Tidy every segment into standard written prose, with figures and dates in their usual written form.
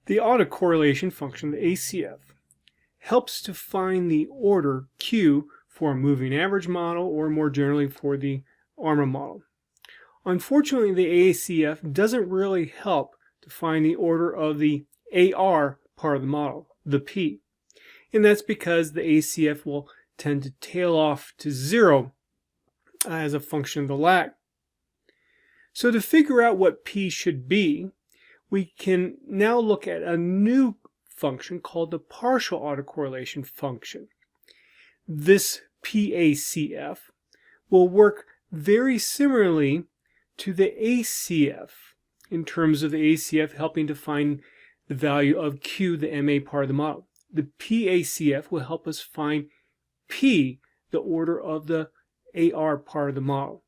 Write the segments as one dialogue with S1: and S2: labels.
S1: The autocorrelation function, the ACF, helps to find the order Q for a moving average model, or more generally for the ARMA model. Unfortunately, the ACF doesn't really help to find the order of the AR part of the model, the P. And that's because the ACF will tend to tail off to 0 as a function of the lag. So to figure out what P should be, we can now look at a new function called the partial autocorrelation function. This PACF will work very similarly to the ACF in terms of the ACF helping to find the value of Q, the MA part of the model. The PACF will help us find P, the order of the AR part of the model.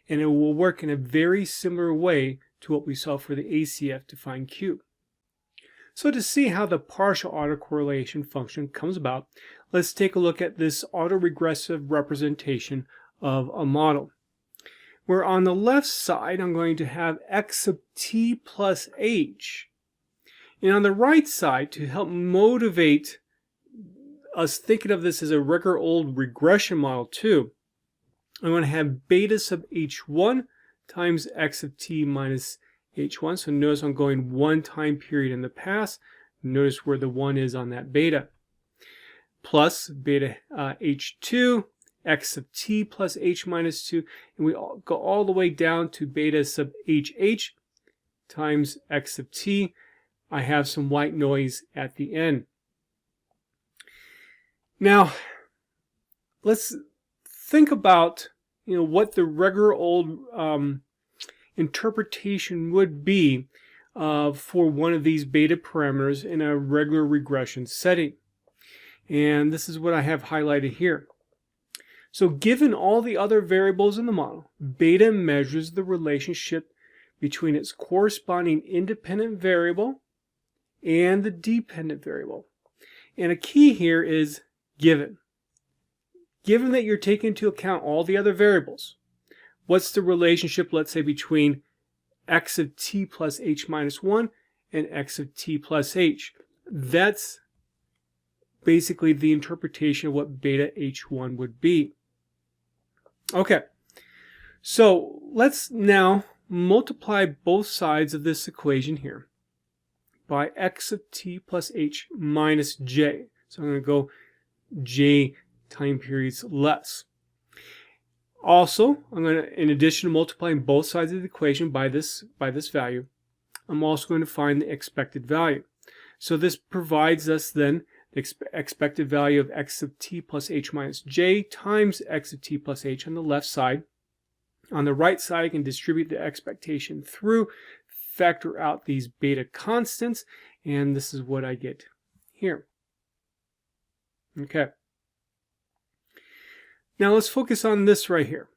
S1: And it will work in a very similar way to what we saw for the ACF to find Q. So to see how the partial autocorrelation function comes about, let's take a look at this autoregressive representation of a model. Where on the left side, I'm going to have x sub t plus h. And on the right side, to help motivate us thinking of this as a regular old regression model too, I'm going to have beta sub h1 times x of t minus h1. So notice I'm going one time period in the past. Notice where the 1 is on that beta. Plus beta h2, x of t plus h minus 2. And we go all the way down to beta sub hh times x of t. I have some white noise at the end. Now, let's think about what the regular old interpretation would be for one of these beta parameters in a regular regression setting. And this is what I have highlighted here. So given all the other variables in the model, beta measures the relationship between its corresponding independent variable and the dependent variable. And a key here is given. Given that you're taking into account all the other variables, what's the relationship, let's say, between x of t plus h minus 1 and x of t plus h? That's basically the interpretation of what beta h1 would be. Okay, so let's now multiply both sides of this equation here by x of t plus h minus j. So I'm going to go j time periods less. Also, I'm going to, in addition to multiplying both sides of the equation by this value, I'm also going to find the expected value. So this provides us then the expected value of x of t plus h minus j times x of t plus h on the left side. On the right side, I can distribute the expectation through, factor out these beta constants, and this is what I get here. Okay. Now let's focus on this right here.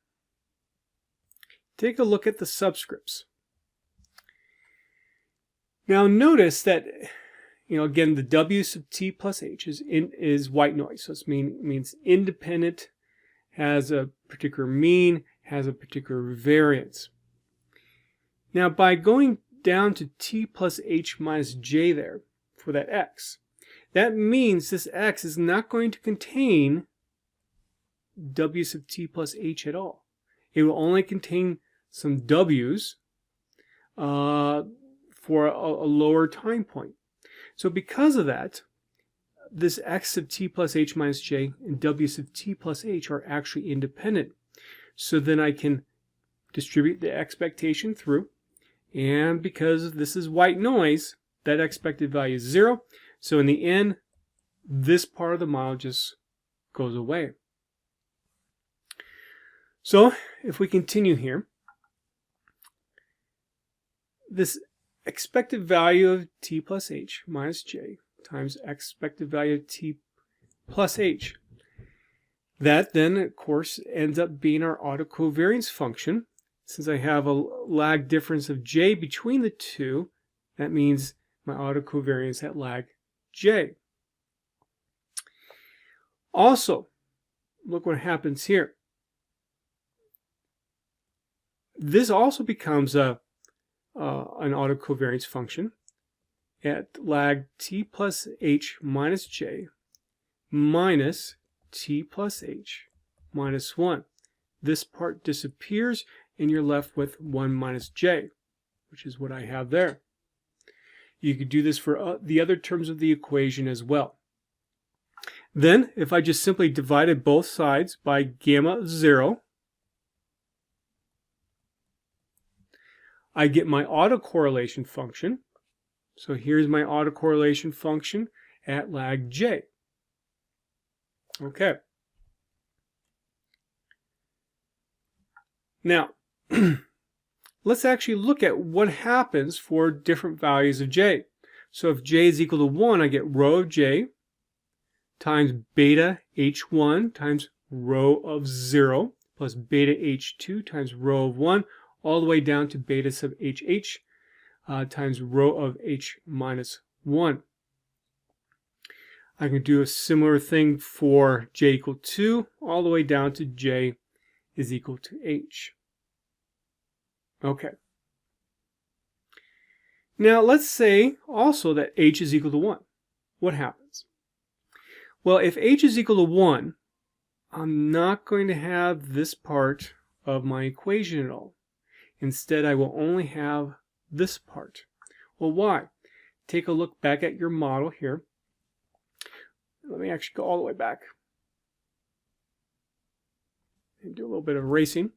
S1: Take a look at the subscripts. Now notice that, again, the w sub t plus h is white noise. So it means independent, has a particular mean, has a particular variance. Now by going down to t plus h minus j there for that x, that means this x is not going to contain w sub t plus h at all. It will only contain some w's for a lower time point. So because of that, this x sub t plus h minus j and w sub t plus h are actually independent. So then I can distribute the expectation through, and because this is white noise, that expected value is 0. So in the end, this part of the model just goes away. So if we continue here, this expected value of t plus h minus j times expected value of t plus h, that then of course ends up being our autocovariance function. Since I have a lag difference of j between the two, that means my autocovariance at lag j. Also, look what happens here. This also becomes an autocovariance function, at lag t plus h minus j minus t plus h minus 1. This part disappears and you're left with 1 minus j, which is what I have there. You could do this for the other terms of the equation as well. Then, if I just simply divided both sides by gamma of 0, I get my autocorrelation function. So here's my autocorrelation function at lag j. Okay. Now, let's actually look at what happens for different values of j. So if j is equal to 1, I get rho of j times beta h1 times rho of 0 plus beta h2 times rho of 1 all the way down to beta sub hh times rho of h minus 1. I can do a similar thing for j equal 2 all the way down to j is equal to h. Okay. Now let's say also that h is equal to 1. What happens? Well, if h is equal to 1, I'm not going to have this part of my equation at all. Instead, I will only have this part. Well, why? Take a look back at your model here. Let me actually go all the way back and do a little bit of erasing.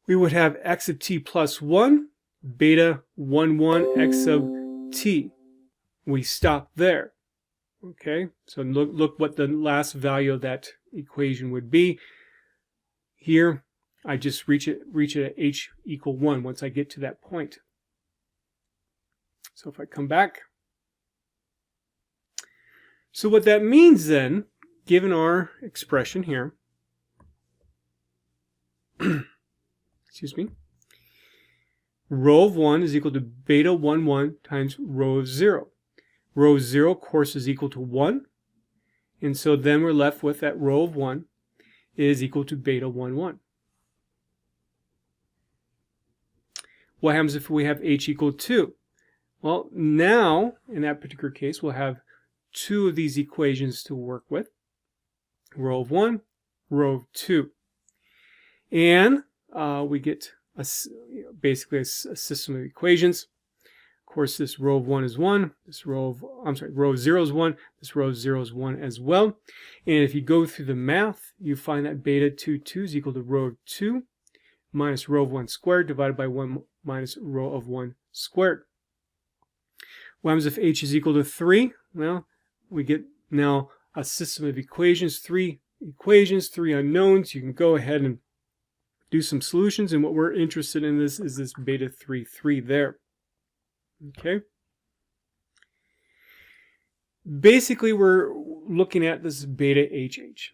S1: We would have x of t plus 1, beta 1, 1, x of t. We stop there. Okay, so look what the last value of that equation would be. Here, I just reach it at h equal 1 once I get to that point. So if I come back. So what that means then, given our expression here, excuse me, rho of 1 is equal to beta 1, 1 times rho of 0. Rho of 0, of course, is equal to 1. And so then we're left with that rho of 1 is equal to beta 1, 1. What happens if we have h equal to 2? Well, now, in that particular case, we'll have two of these equations to work with. Rho of 1, rho of 2. And we get basically a system of equations. Of course, this rho of 1 is 1. This rho of 0 is 1. This rho of 0 is 1 as well. And if you go through the math, you find that beta 2, 2 is equal to rho of 2 minus rho of 1 squared divided by 1 minus rho of 1 squared. What happens if h is equal to 3? Well, we get now a system of equations, 3 equations, 3 unknowns. You can go ahead and do some solutions, and what we're interested in is this beta 3, 3 there. Okay. Basically, we're looking at this beta HH.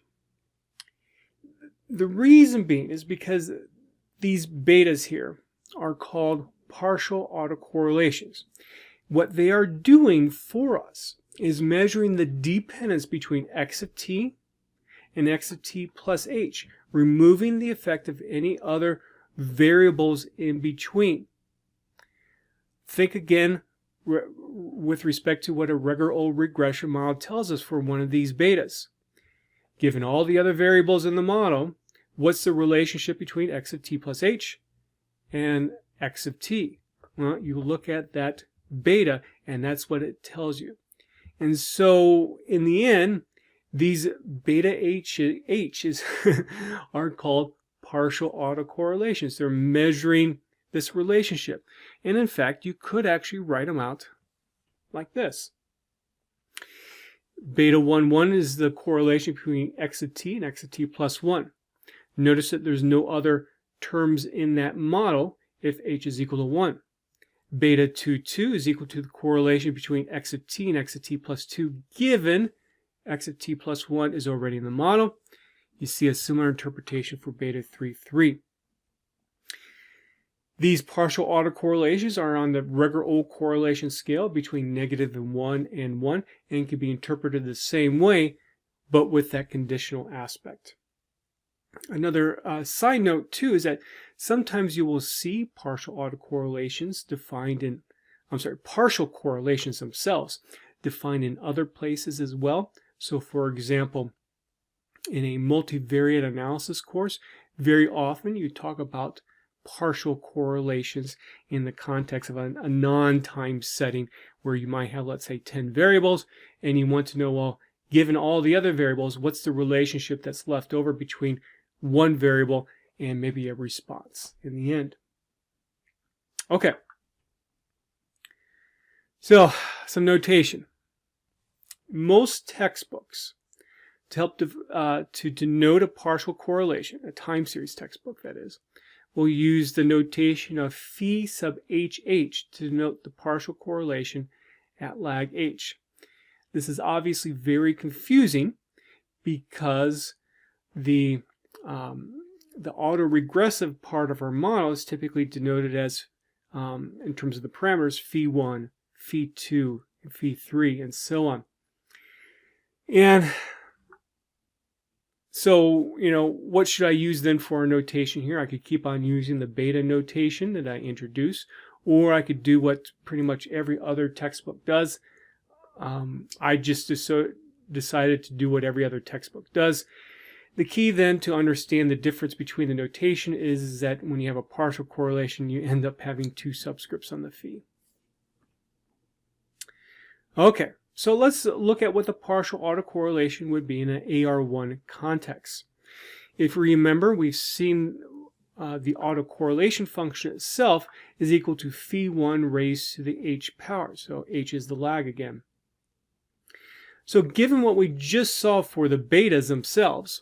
S1: The reason being is because these betas here are called partial autocorrelations. What they are doing for us is measuring the dependence between x of t and x of t plus h, removing the effect of any other variables in between. Think again with respect to what a regular old regression model tells us for one of these betas. Given all the other variables in the model, what's the relationship between x of t plus h and x of t? Well, you look at that beta, and that's what it tells you. And so, in the end, these beta H's are called partial autocorrelations. They're measuring this relationship. And in fact, you could actually write them out like this. Beta 1, 1 is the correlation between x of t and x of t plus 1. Notice that there's no other terms in that model if h is equal to 1. Beta 2, 2 is equal to the correlation between x of t and x of t plus 2 given x of t plus 1 is already in the model. You see a similar interpretation for beta 3, 3. These partial autocorrelations are on the regular old correlation scale between -1 and 1 and can be interpreted the same way, but with that conditional aspect. Another side note too is that sometimes you will see partial autocorrelations defined in, partial correlations themselves defined in other places as well. So for example, in a multivariate analysis course, very often you talk about partial correlations in the context of a non-time setting where you might have, let's say, 10 variables, and you want to know, well, given all the other variables, what's the relationship that's left over between one variable and maybe a response in the end. Okay. So, some notation. Most textbooks, to help to denote a partial correlation, a time series textbook that is, will use the notation of phi sub hh to denote the partial correlation at lag h. This is obviously very confusing because the autoregressive part of our model is typically denoted as, in terms of the parameters, phi1, phi2, and phi3, and so on. And so, what should I use then for our notation here? I could keep on using the beta notation that I introduced, or I could do what pretty much every other textbook does. I just decided to do what every other textbook does. The key then to understand the difference between the notation is that when you have a partial correlation, you end up having two subscripts on the phi. Okay. So let's look at what the partial autocorrelation would be in an AR1 context. If you remember, we've seen the autocorrelation function itself is equal to phi1 raised to the h power. So h is the lag again. So given what we just saw for the betas themselves,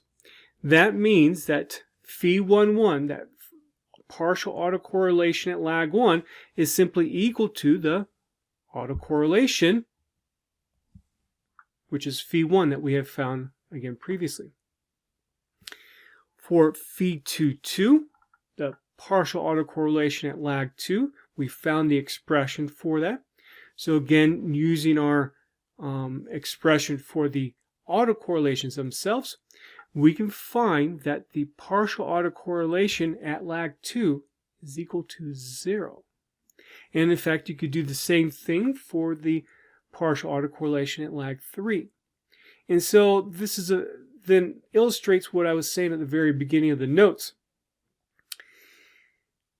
S1: that means that phi11, that partial autocorrelation at lag 1, is simply equal to the autocorrelation, which is phi1 that we have found again previously. For phi22, the partial autocorrelation at lag 2, we found the expression for that. So again, using our expression for the autocorrelations themselves, we can find that the partial autocorrelation at lag 2 is equal to 0. And in fact, you could do the same thing for the partial autocorrelation at lag 3. And so this is then illustrates what I was saying at the very beginning of the notes.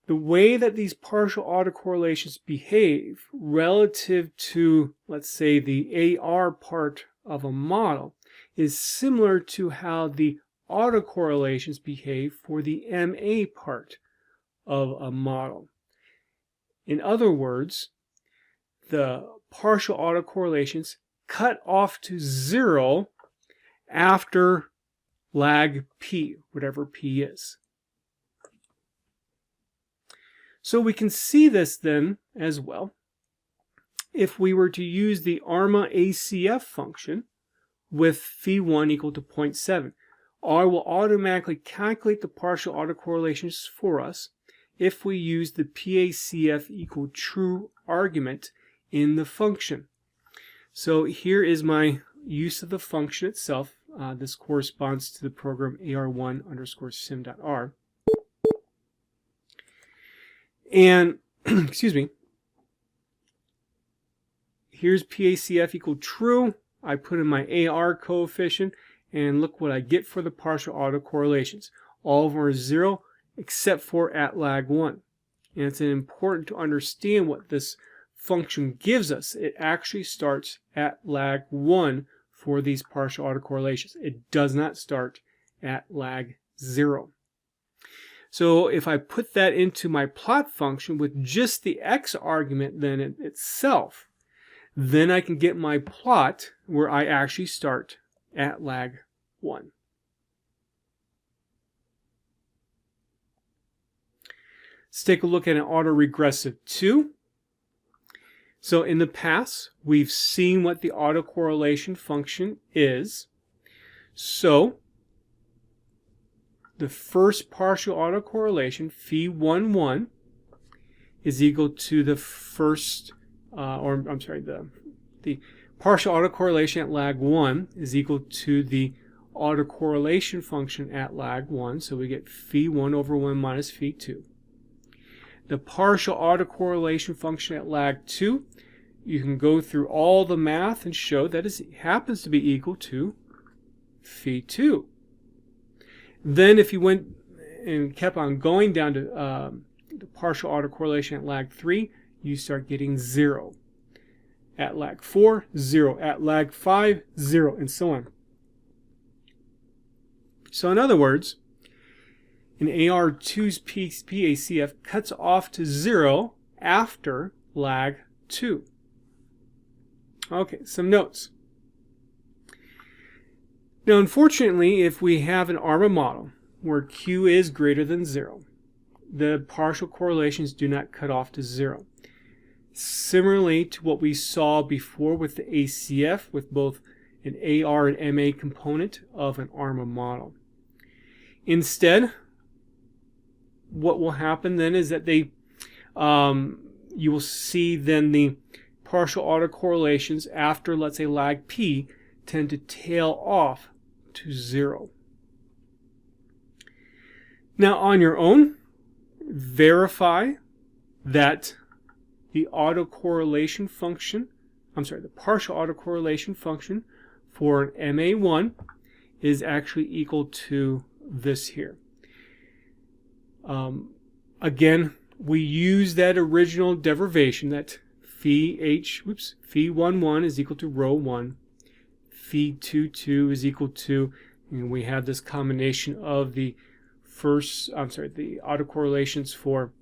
S1: The way that these partial autocorrelations behave relative to, let's say, the AR part of a model is similar to how the autocorrelations behave for the MA part of a model. In other words, the partial autocorrelations cut off to 0 after lag p, whatever p is. So we can see this then as well if we were to use the ARMA ACF function with phi1 equal to 0.7. R will automatically calculate the partial autocorrelations for us if we use the PACF equal true argument in the function. So here is my use of the function itself. This corresponds to the program ar1_sim.r. And, excuse me, here's PACF equal true. I put in my AR coefficient, and look what I get for the partial autocorrelations. All of them are 0 except for at lag 1. And it's important to understand what this function gives us. It actually starts at lag 1 for these partial autocorrelations. It does not start at lag 0. So if I put that into my plot function with just the x argument then itself, then I can get my plot where I actually start at lag 1. Let's take a look at an autoregressive 2. So in the past, we've seen what the autocorrelation function is. So the first partial autocorrelation, phi11, is equal to the first, the partial autocorrelation at lag 1 is equal to the autocorrelation function at lag 1, so we get phi 1 over 1 minus phi 2. The partial autocorrelation function at lag 2, you can go through all the math and show that it happens to be equal to phi 2. Then if you went and kept on going down to the partial autocorrelation at lag 3, you start getting 0. At lag 4, 0. At lag 5, 0, and so on. So in other words, an AR2's PACF cuts off to 0 after lag 2. Okay, some notes. Now, unfortunately, if we have an ARMA model where Q is greater than 0, the partial correlations do not cut off to 0. Similarly to what we saw before with the ACF, with both an AR and MA component of an ARMA model. Instead, what will happen then is that you will see then the partial autocorrelations after, let's say, lag P tend to tail off to 0. Now, on your own, verify that the autocorrelation function, the partial autocorrelation function for an MA1 is actually equal to this here. Again, we use that original derivation that phi 11 is equal to rho 1, phi 22 is equal to, and we have this combination of the the autocorrelations for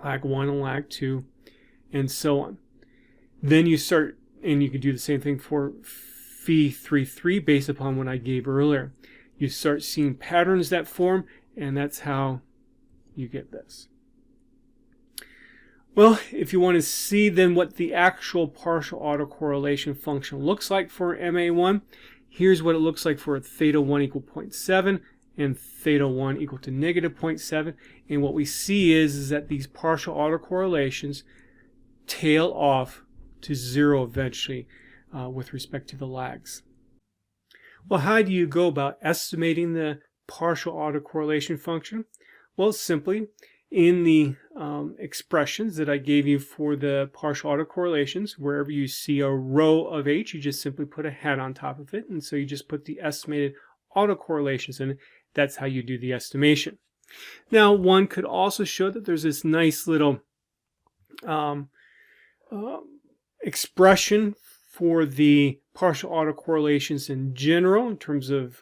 S1: lag 1 and lag 2, and so on. Then you start, and you can do the same thing for phi 33 based upon what I gave earlier. You start seeing patterns that form, and that's how you get this. Well, if you want to see then what the actual partial autocorrelation function looks like for MA1, here's what it looks like for theta 1 equal 0.7 and theta 1 equal to negative 0.7. And what we see is that these partial autocorrelations tail off to 0 eventually with respect to the lags. Well, how do you go about estimating the partial autocorrelation function? Well, simply in the expressions that I gave you for the partial autocorrelations, wherever you see a row of H, you just simply put a hat on top of it, and so you just put the estimated autocorrelations in it. That's how you do the estimation. Now, one could also show that there's this nice little expression for the partial autocorrelations in general in terms of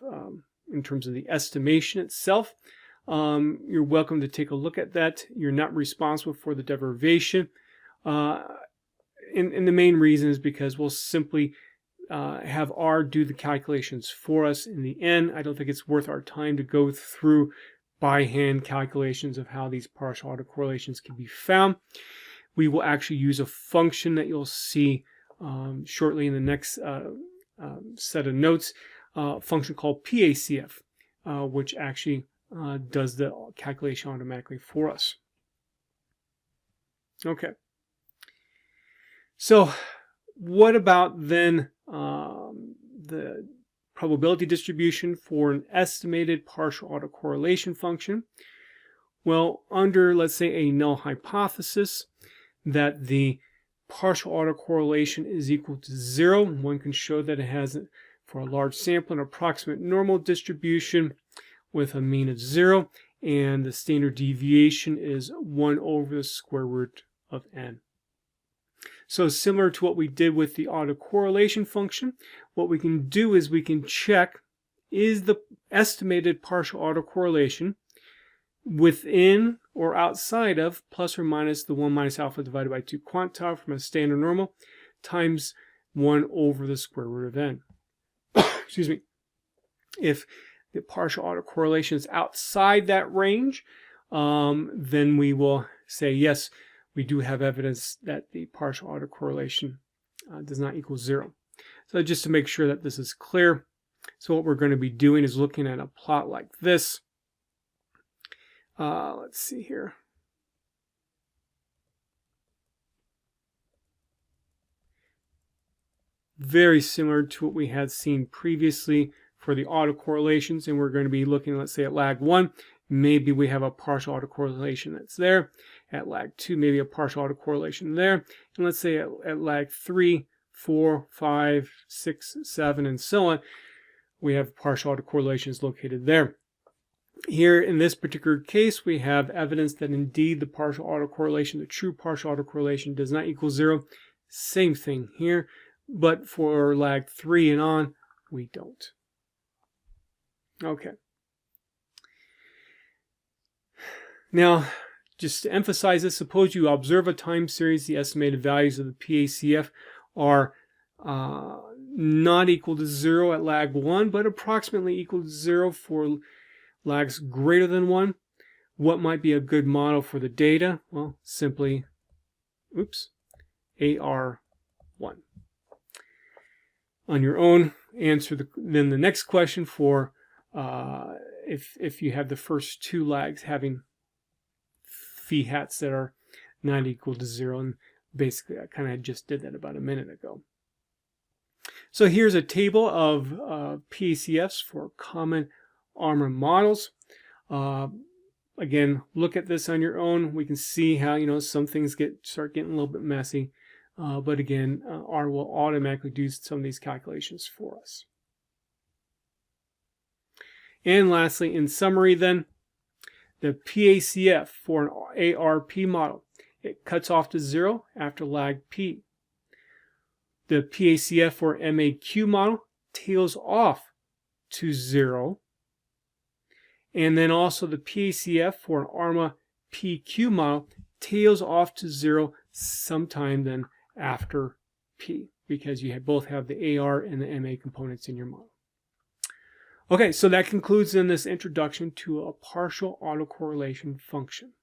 S1: the estimation itself. You're welcome to take a look at that. You're not responsible for the derivation. And the main reason is because we'll simply have R do the calculations for us in the end. I don't think it's worth our time to go through by hand calculations of how these partial autocorrelations can be found. We will actually use a function that you'll see shortly in the next set of notes, a function called PACF, which actually does the calculation automatically for us. Okay. So what about then the probability distribution for an estimated partial autocorrelation function? Well, under, let's say, a null hypothesis that the partial autocorrelation is equal to 0, one can show that it has, for a large sample, an approximate normal distribution with a mean of 0, and the standard deviation is 1 over the square root of n. So similar to what we did with the autocorrelation function, what we can do is we can check, is the estimated partial autocorrelation within or outside of plus or minus the 1 minus alpha divided by 2 quantile from a standard normal times 1 over the square root of n. Excuse me. If the partial autocorrelation is outside that range, then we will say, yes, we do have evidence that the partial autocorrelation does not equal 0. So just to make sure that this is clear, so what we're going to be doing is looking at a plot like this. Let's see here. Very similar to what we had seen previously for the autocorrelations, and we're going to be looking, let's say, at lag 1. Maybe we have a partial autocorrelation that's there. At lag 2, maybe a partial autocorrelation there. And let's say at lag 3, 4, 5, 6, 7, and so on, we have partial autocorrelations located there. Here in this particular case, we have evidence that indeed the partial autocorrelation, the true partial autocorrelation, does not equal 0. Same thing here, but for lag 3 and on, we don't. Okay. Now, just to emphasize this, suppose you observe a time series, the estimated values of the PACF are not equal to 0 at lag 1, but approximately equal to 0 for lags greater than 1. What might be a good model for the data? Well, simply, AR1. On your own, answer then the next question for if you have the first two lags having phi hats that are not equal to 0, and basically I kind of just did that about a minute ago. So here's a table of PACFs for common ARMA models. Again, look at this on your own. We can see how some things start getting a little bit messy, but again, R will automatically do some of these calculations for us. And lastly, in summary then, the PACF for an ARP model, it cuts off to 0 after lag P. The PACF for MAQ model tails off to 0. And then also the PACF for an ARMA PQ model tails off to 0 sometime then after P, because you both have the AR and the MA components in your model. Okay, so that concludes in this introduction to a partial autocorrelation function.